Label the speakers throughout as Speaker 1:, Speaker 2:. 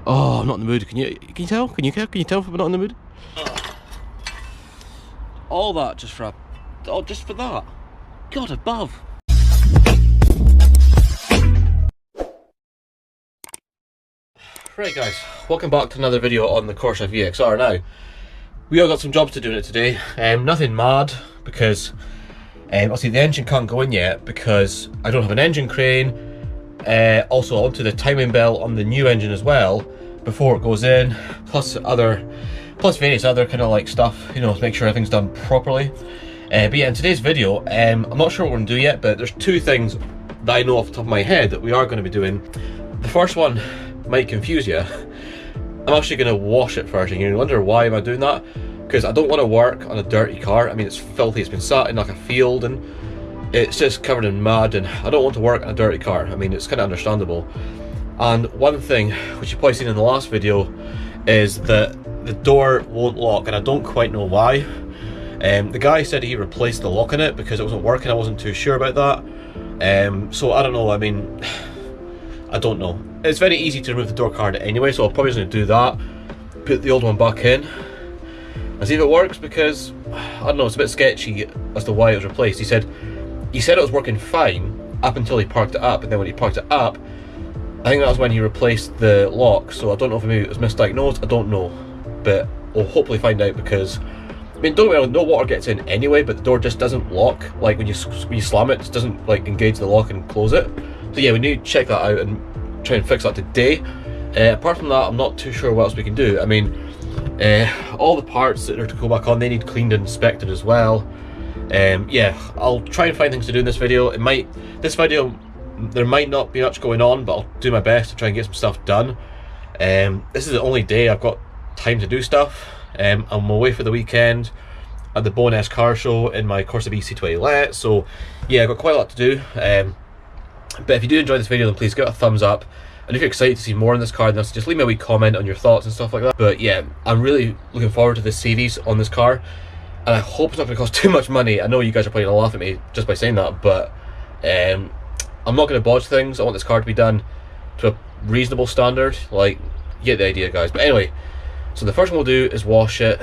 Speaker 1: Oh, I'm not in the mood. Can you tell? Can you tell if I'm not in the mood? All that just for that. God above. Right guys, welcome back to another video on the Corsa VXR. Now, we all got some jobs to do in it today. Nothing mad, because obviously the engine can't go in yet because I don't have an engine crane. Also onto the timing belt on the new engine as well before it goes in, plus various other kind of like stuff, you know, to make sure everything's done properly. But yeah, in today's video, I'm not sure what we're going to do yet, but there's two things that I know off the top of my head that we are going to be doing. The first one might confuse you. I'm actually going to wash it first, and you wonder why am I doing that? Because I don't want to work on a dirty car. I mean, it's filthy, it's been sat in like a field and it's just covered in mud, and I don't want to work on a dirty car. I mean, it's kind of understandable. And one thing, which you've probably seen in the last video, is that the door won't lock, and I don't quite know why. The guy said he replaced the lock in it because it wasn't working. I wasn't too sure about that. So I don't know, I mean, I don't know. It's very easy to remove the door card anyway, so I'll probably just going to do that, put the old one back in, and see if it works, because, I don't know, it's a bit sketchy as to why it was replaced. He said it was working fine up until he parked it up, and then when he parked it up, I think that was when he replaced the lock. So I don't know if maybe it was misdiagnosed, I don't know, but we'll hopefully find out, because I mean, don't get me wrong, no water gets in anyway, but the door just doesn't lock. Like when you slam it, it just doesn't like engage the lock and close it. So yeah, we need to check that out and try and fix that today. Apart from that, I'm not too sure what else we can do. I mean, all the parts that are to go back on, they need cleaned and inspected as well. Yeah, I'll try and find things to do in this video. There might not be much going on, but I'll do my best to try and get some stuff done. This is the only day I've got time to do stuff. I'm away for the weekend at the Bonus car show in my Corsa BC20 Let, so yeah, I've got quite a lot to do. But if you do enjoy this video, then please give it a thumbs up, and if you're excited to see more in this car, then just leave me a wee comment on your thoughts and stuff like that. But yeah, I'm really looking forward to this series on this car, and I hope it's not going to cost too much money. I know you guys are probably going to laugh at me just by saying that, but I'm not going to bodge things. I want this car to be done to a reasonable standard. Like, you get the idea, guys. But anyway, so the first one we'll do is wash it.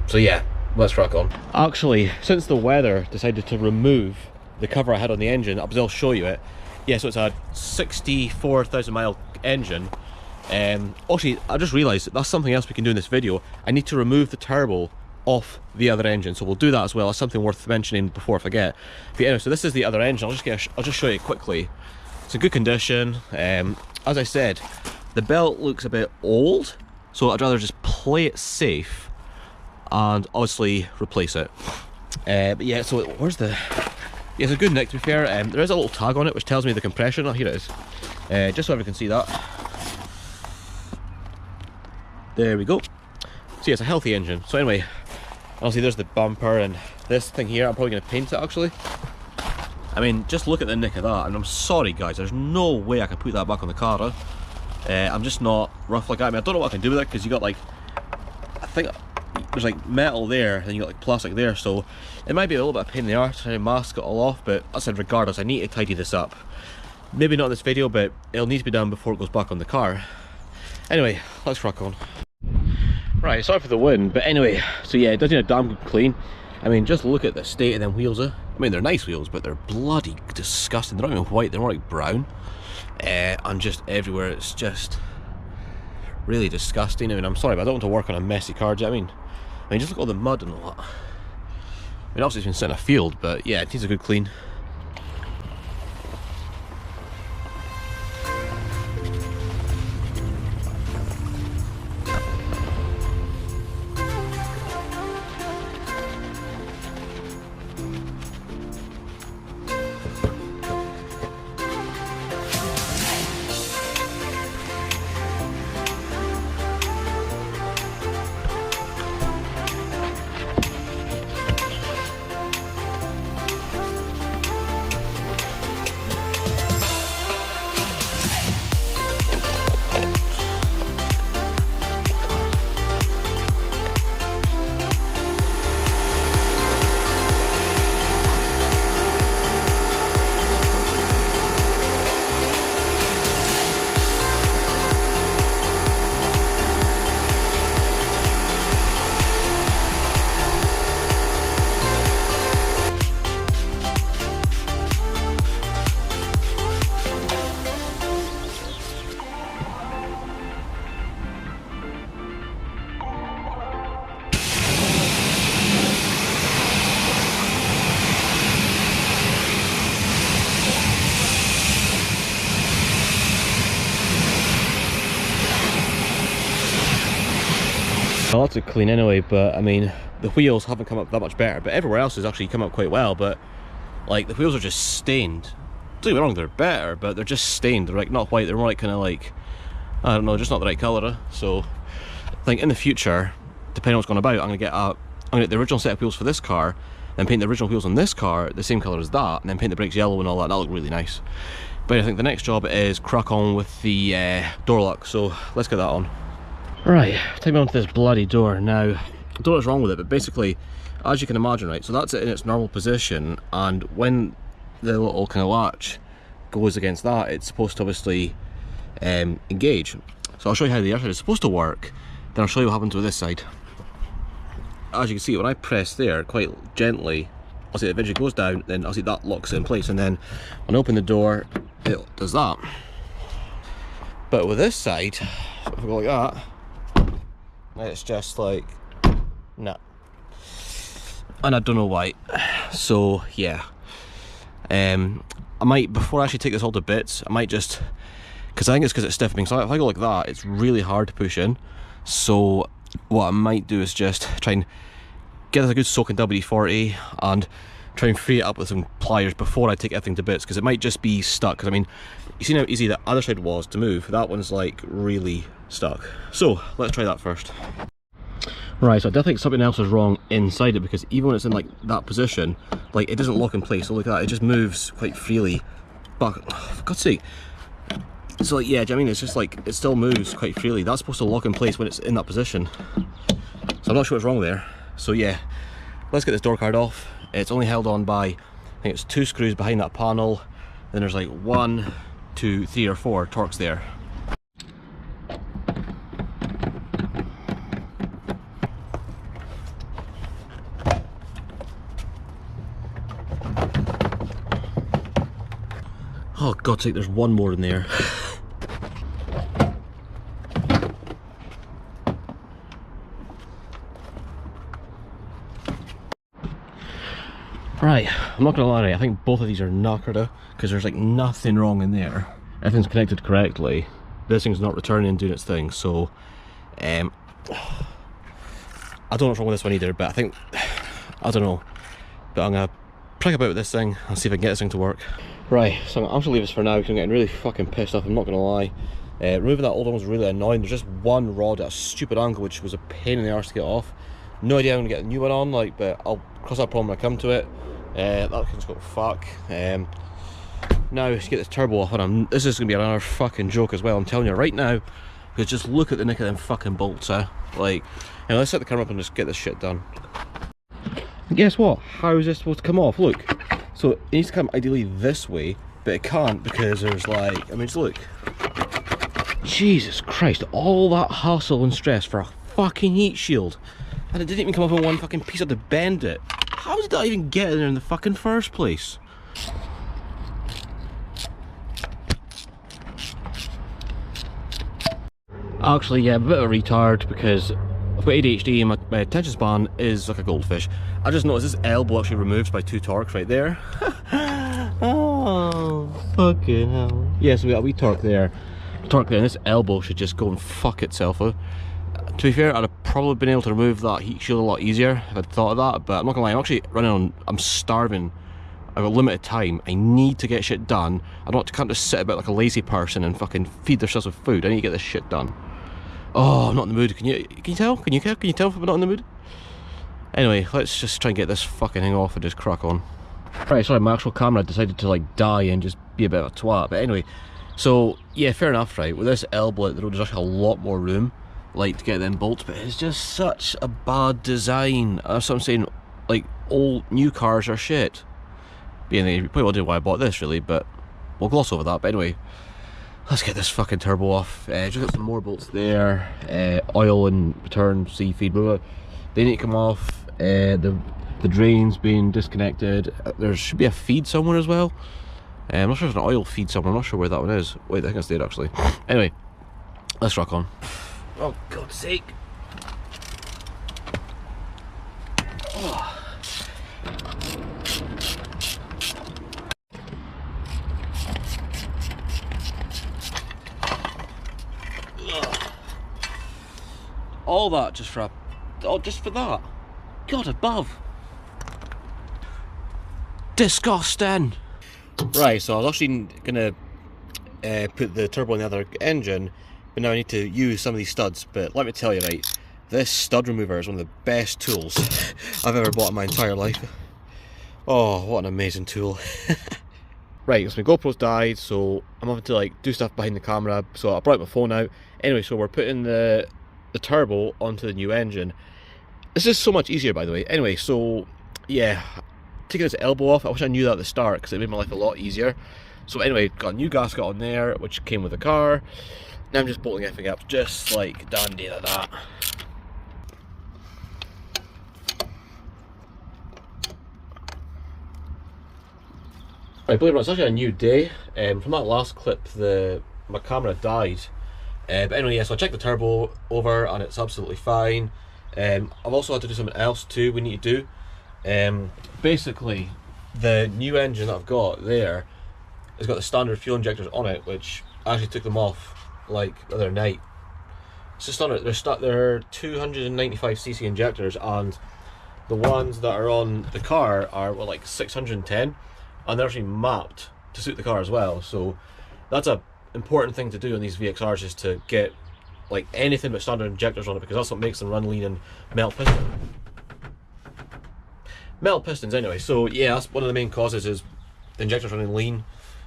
Speaker 1: So yeah, let's crack on. Actually, since the weather decided to remove the cover I had on the engine, I'll show you it. Yeah, so it's a 64,000 mile engine. Actually, I just realised that that's something else we can do in this video. I need to remove the turbo off the other engine, so we'll do that as well. That's something worth mentioning before I forget. But anyway, so this is the other engine. I'll just show you quickly. It's in good condition. As I said, the belt looks a bit old, so I'd rather just play it safe and obviously replace it. But yeah, so where's the... Yeah, it's a good nick, to be fair. There is a little tag on it which tells me the compression. Oh, here it is. Just so everyone can see that. There we go. So yeah, it's a healthy engine. So anyway, obviously there's the bumper, and this thing here, I'm probably going to paint it actually. I mean, just look at the nick of that, and I'm sorry guys, there's no way I can put that back on the car. I'm just not rough like that. I mean, I don't know what I can do with it, because you got like, I think there's like metal there, and you got like plastic there, so it might be a little bit of a pain in the arse to try and mask it all off. But as I said, regardless, I need to tidy this up. Maybe not in this video, but it'll need to be done before it goes back on the car. Anyway, let's crack on. Right, sorry for the wind, but anyway, so yeah, it does need a damn good clean. I mean, just look at the state of them wheels. I mean, they're nice wheels, but they're bloody disgusting. They're not even white, they're more like brown. And just everywhere, it's just really disgusting. I mean, I'm sorry, but I don't want to work on a messy car, do you know what I mean, just look at all the mud and all that. I mean, obviously it's been set in a field, but yeah, it needs a good clean. Lots of clean anyway, but I mean, the wheels haven't come up that much better, but everywhere else has actually come up quite well. But like, the wheels are just stained. Don't get me wrong, they're better, but they're just stained. They're like not white, they're more like kind of like, I don't know, just not the right colour. So I think in the future, depending on what's going about, I'm gonna get the original set of wheels for this car, then paint the original wheels on this car the same colour as that, and then paint the brakes yellow and all that. That'll look really nice. But I think the next job is crack on with the door lock, so let's get that on. Right, take me on to this bloody door. Now, I don't know what's wrong with it, but basically, as you can imagine, right, so that's it in its normal position, and when the little kind of latch goes against that, it's supposed to obviously engage. So I'll show you how the other side is supposed to work, then I'll show you what happens with this side. As you can see, when I press there quite gently, I'll see it eventually goes down, then I'll see that locks it in place, and then when I open the door, it does that. But with this side, if I go like that, it's just like, nah. And I don't know why. So yeah, I might, before I actually take this all to bits, I might just, because I think it's because it's stiffening, so if I go like that, it's really hard to push in. So what I might do is just try and get a good soak in WD-40 and try and free it up with some pliers before I take everything to bits, because it might just be stuck. Because I mean, you see how easy the other side was to move? That one's like really stuck. So let's try that first. Right, so I definitely think something else is wrong inside it, because even when it's in like that position, like it doesn't lock in place. So look at that, it just moves quite freely. But oh, for God's sake. So like, yeah, do you know what I mean? It's just like, it still moves quite freely. That's supposed to lock in place when it's in that position. So I'm not sure what's wrong there. So yeah, let's get this door card off. It's only held on by, I think it's 2 screws behind that panel. Then there's like 1, 2, 3 or 4 Torx there. Oh God's sake, there's one more in there. Right, I'm not gonna lie, I think both of these are knackered, because there's like nothing wrong in there. Everything's connected correctly. This thing's not returning and doing its thing, so I don't know what's wrong with this one either, but I think, I don't know, but I'm gonna prick about with this thing and see if I can get this thing to work. Right, so I'm gonna actually leave this for now because I'm getting really fucking pissed off, I'm not gonna lie. Removing that old one was really annoying. There's just one rod at a stupid angle which was a pain in the arse to get off. No idea how I'm gonna get a new one on, like, but I'll cross that problem when I come to it. That can just go fuck. Now let's get this turbo off, and this is gonna be another fucking joke as well, I'm telling you right now, because just look at the nick of them fucking bolts, like, you know, let's set the camera up and just get this shit done. And guess what? How is this supposed to come off? Look, so it needs to come ideally this way, but it can't because there's like, I mean, just look. Jesus Christ, all that hassle and stress for a fucking heat shield, and it didn't even come off in one fucking piece. I had to bend it. How did that even get in there in the fucking first place? Actually, yeah, I'm a bit of a retard because I've got ADHD and my attention span is like a goldfish. I just noticed this elbow actually removes by 2 Torx right there. Oh, fucking hell. Yeah, so we got a wee torque there, and this elbow should just go and fuck itself out. To be fair, I'd have probably been able to remove that heat shield a lot easier if I'd thought of that, but I'm not gonna lie, I'm actually running on, I'm starving. I've got limited time. I need to get shit done. Can't just sit about like a lazy person and fucking feed themselves with food. I need to get this shit done. Oh, I'm not in the mood. Can you tell? Can you tell if I'm not in the mood? Anyway, let's just try and get this fucking thing off and just crack on. Right, sorry, my actual camera decided to like die and just be a bit of a twat, but anyway, so yeah, fair enough, right? With this elbow at the road, there's actually a lot more room, like, to get them bolts, but it's just such a bad design. That's what I'm saying, like, all new cars are shit. But anyway, you probably wondering why I bought this, really, but we'll gloss over that. But anyway, let's get this fucking turbo off. Just got some more bolts there, oil and return, C-feed, blah, blah. They need to come off. The drain's being disconnected. There should be a feed somewhere as well. I'm not sure if there's an oil feed somewhere. I'm not sure where that one is. Wait, I think it's there actually. Anyway, let's rock on. Oh, God's sake. Oh. All that just for a Oh, just for that. God above. Disgusting. Right, so I was actually gonna put the turbo in the other engine, but now I need to use some of these studs. But let me tell you, right, this stud remover is one of the best tools I've ever bought in my entire life. Oh, what an amazing tool. Right, so my GoPro's died, so I'm having to like do stuff behind the camera, so I brought my phone out. Anyway, so we're putting the turbo onto the new engine. This is so much easier, by the way. Anyway, so yeah, taking this elbow off, I wish I knew that at the start, because it made my life a lot easier. So anyway, got a new gasket on there, which came with the car. Now I'm just bolting everything up, just like dandy like that. Right, believe it or not, it's actually a new day. From that last clip, my camera died. But anyway, yeah, so I checked the turbo over and it's absolutely fine. I've also had to do something else too, we need to do. Basically, the new engine that I've got there has got the standard fuel injectors on it, which I actually took them off like the other night. It's just on it, they're 295cc injectors, and the ones that are on the car are well, like 610. And they're actually mapped to suit the car as well, so that's a important thing to do on these VXRs, is to get like anything but standard injectors on it, because that's what makes them run lean and melt pistons anyway. So yeah, that's one of the main causes, is the injectors running lean,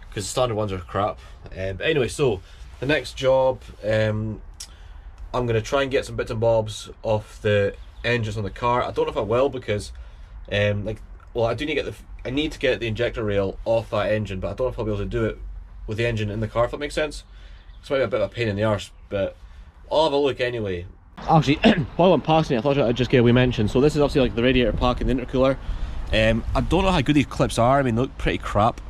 Speaker 1: because the standard ones are crap. But anyway, so the next job, I'm going to try and get some bits and bobs off the engines on the car. I don't know if I will, because well, I need to get the injector rail off that engine, but I don't know if I'll be able to do it with the engine in the car, if that makes sense. It's might be a bit of a pain in the arse, but I'll have a look anyway. Actually, while I'm passing it, I thought I'd just get a wee mention. So this is obviously like the radiator pack and the intercooler. I don't know how good these clips are. I mean, they look pretty crap.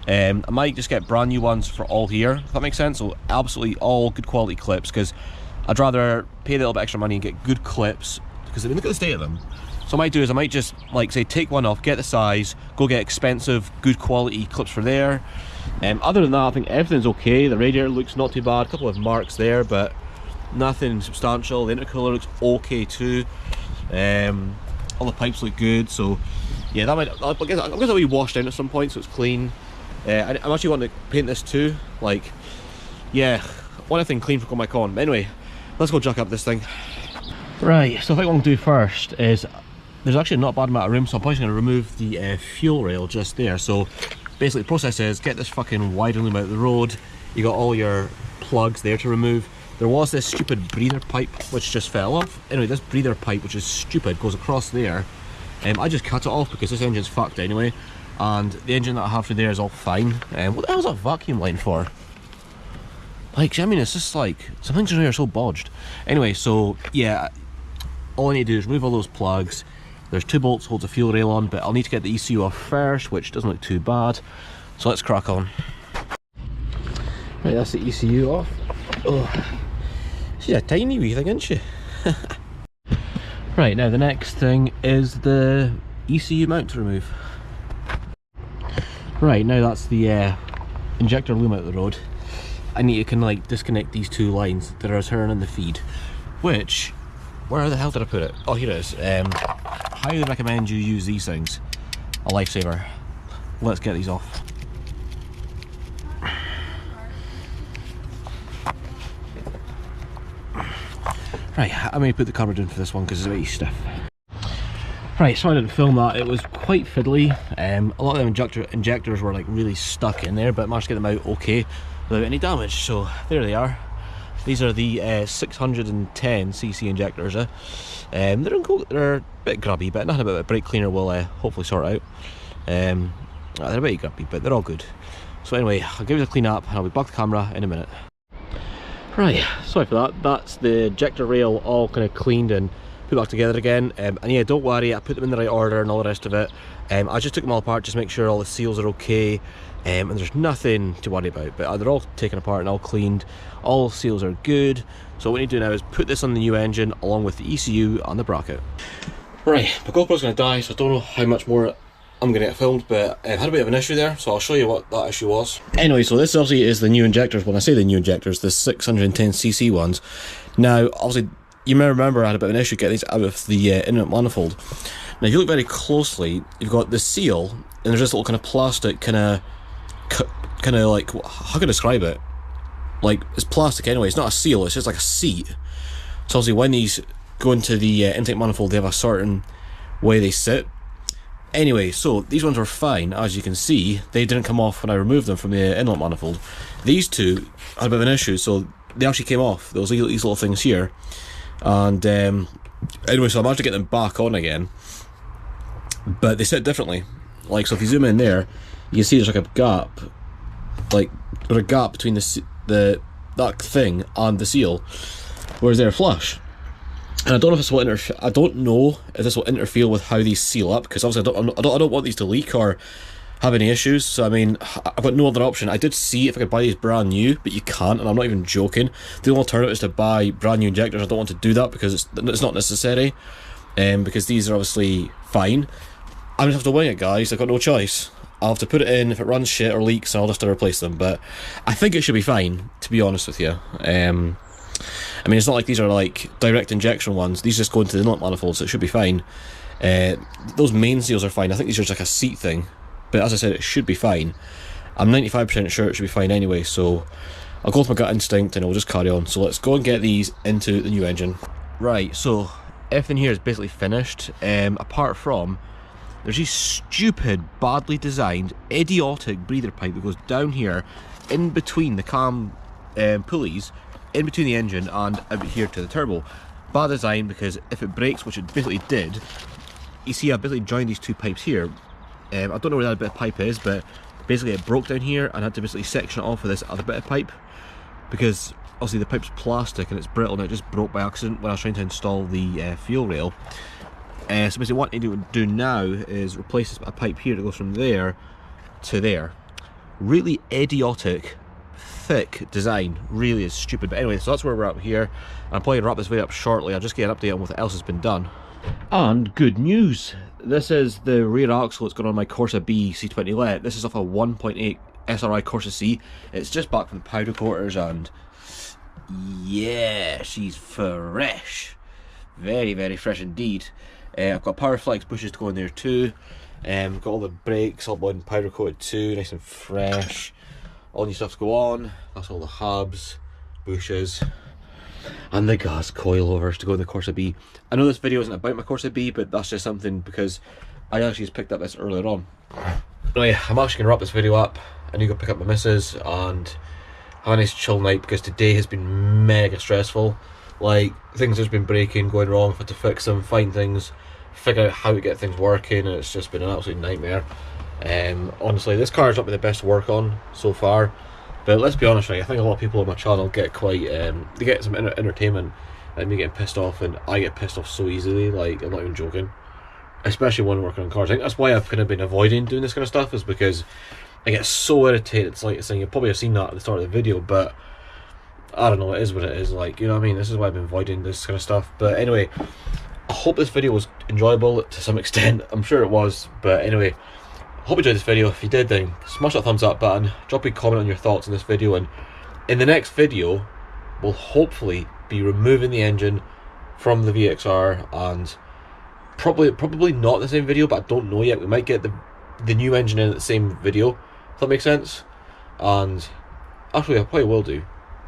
Speaker 1: I might just get brand new ones for all here, if that makes sense. So absolutely all good quality clips, because I'd rather pay a little bit extra money and get good clips, because I mean, look at the state of them. So what I might do is I might just like say take one off, get the size, go get expensive, good quality clips for there. Other than that, I think everything's okay. The radiator looks not too bad, a couple of marks there, but nothing substantial. The intercooler looks okay too. All the pipes look good, so yeah, that might, I guess that'll be washed out at some point, so it's clean. I'm actually wanting to paint this too. Like, yeah, I want everything clean for my con. But anyway, let's go jack up this thing. Right, so I think what I'm going to do first is, there's actually not a bad amount of room, so I'm probably going to remove the fuel rail just there. So basically the process is, get this fucking wider loom out of the road. You got all your plugs there to remove. There was this stupid breather pipe which just fell off. Anyway, this breather pipe, which is stupid, goes across there. I just cut it off because this engine's fucked anyway, and the engine that I have through there is all fine. What the hell is that vacuum line for? Like, I mean, it's just like, some things in here are so bodged. Anyway, so yeah, all I need to do is remove all those plugs. There's 2 bolts holds a fuel rail on, but I'll need to get the ECU off first, which doesn't look too bad. So let's crack on. Right, that's the ECU off. Oh, she's a tiny wee thing, isn't she? Right, now the next thing is the ECU mount to remove. Right, now that's the injector loom out of the road. I need to like disconnect these 2 lines that are returning the feed, which, where the hell did I put it? Oh, here it is. Highly recommend you use these things. A lifesaver. Let's get these off. Right, I'm going to put the cover down for this one because it's a bit stiff. Right, so I didn't film that. It was quite fiddly. A lot of them injectors were like really stuck in there, but I managed to get them out okay without any damage. So there they are. These are the 610cc injectors. They're a bit grubby, but nothing about a brake cleaner will hopefully sort out. They're a bit grubby, but they're all good. So anyway, I'll give it a clean up and I'll be back to the camera in a minute. Right, sorry for that. That's the injector rail all kind of cleaned and put back together again. And yeah, don't worry, I put them in the right order and all the rest of it. I just took them all apart just to make sure all the seals are okay. And there's nothing to worry about, but they're all taken apart and all cleaned. All seals are good. So what we need to do now is put this on the new engine along with the ECU and the bracket. Right, my GoPro's going to die, so I don't know how much more I'm going to get filmed, but I had a bit of an issue there, so I'll show you what that issue was. Anyway, so this obviously is the new injectors. When I say the new injectors, the 610cc ones. Now, obviously, you may remember I had a bit of an issue getting these out of the inlet manifold. Now if you look very closely, you've got the seal, and there's this little kind of plastic kind of like, how can I describe it? Like, it's plastic anyway, it's not a seal, it's just like a seat. So obviously when these go into the intake manifold, they have a certain way they sit. Anyway, so these ones were fine. As you can see, they didn't come off when I removed them from the inlet manifold. These two had a bit of an issue, so they actually came off. There was these little things here. And anyway, so I managed to get them back on again. But they sit differently. Like, so if you zoom in there, you can see there's like a gap. Like, there's a gap between that thing and the seal. Whereas they're flush. And I don't know if this will interfere with how these seal up, because obviously I don't want these to leak or have any issues. So I mean, I've got no other option. I did see if I could buy these brand new, but you can't, and I'm not even joking. The only alternative is to buy brand new injectors. I don't want to do that because it's not necessary, because these are obviously fine. I'm gonna have to wing it, guys. I've got no choice. I'll have to put it in. If it runs shit or leaks, I'll just have to replace them. But I think it should be fine, to be honest with you. I mean, it's not like these are like direct injection ones. These just go into the inlet manifold, so it should be fine. Those main seals are fine. I think these are just like a seat thing. But as I said, it should be fine. I'm 95% sure it should be fine anyway, so I'll go with my gut instinct and I'll just carry on. So let's go and get these into the new engine. Right, so everything here is basically finished, apart from there's this stupid, badly designed, idiotic breather pipe that goes down here, in between the cam pulleys, in between the engine and out here to the turbo. Bad design, because if it breaks, which it basically did, you see I basically joined these two pipes here. I don't know where that bit of pipe is, but basically it broke down here and I had to basically section it off with this other bit of pipe, because obviously the pipe's plastic and it's brittle, and it just broke by accident when I was trying to install the fuel rail. So basically what I need to do now is replace this bit of pipe here that goes from there to there. Really idiotic, thick design, really is stupid. But anyway, so that's where we're at here. I'm probably going to wrap this video up shortly. I'll just get an update on what else has been done. And good news, this is the rear axle that's going on my Corsa B C20 LET. This is off a 1.8 SRI Corsa C. It's just back from the powder quarters, and yeah, she's fresh. Very, very fresh indeed. I've got power flex bushes to go in there too. Got all the brakes all been powder coated too, nice and fresh. All new stuff to go on. That's all the hubs, bushes, and the gas coilovers to go in the Corsa B. I know this video isn't about my Corsa B, but that's just something because I actually just picked up this earlier on. Anyway, I'm actually going to wrap this video up. I need to go pick up my missus and have a nice chill night, because today has been mega stressful. Like, things have been breaking, going wrong, I've had to fix them, find things, figure out how to get things working, and it's just been an absolute nightmare. Honestly, this car has not been the best to work on so far, but let's be honest, right, I think a lot of people on my channel get quite, they get some entertainment and me getting pissed off, and I get pissed off so easily, like, I'm not even joking, especially when working on cars. I think that's why I've kind of been avoiding doing this kind of stuff, is because I get so irritated. It's like saying, you probably have seen that at the start of the video, but I don't know, it is what it is, like, you know what I mean, this is why I've been avoiding this kind of stuff. But anyway, I hope this video was enjoyable to some extent. I'm sure it was, but anyway, hope you enjoyed this video. If you did, then smash that thumbs up button, drop a comment on your thoughts on this video, and in the next video we'll hopefully be removing the engine from the VXR, and probably not the same video, but I don't know yet. We might get the new engine in at the same video, if that makes sense. And actually I probably will do.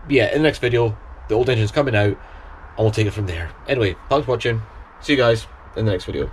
Speaker 1: But yeah, in the next video the old engine's coming out and we'll take it from there. Anyway, thanks for watching. See you guys in the next video.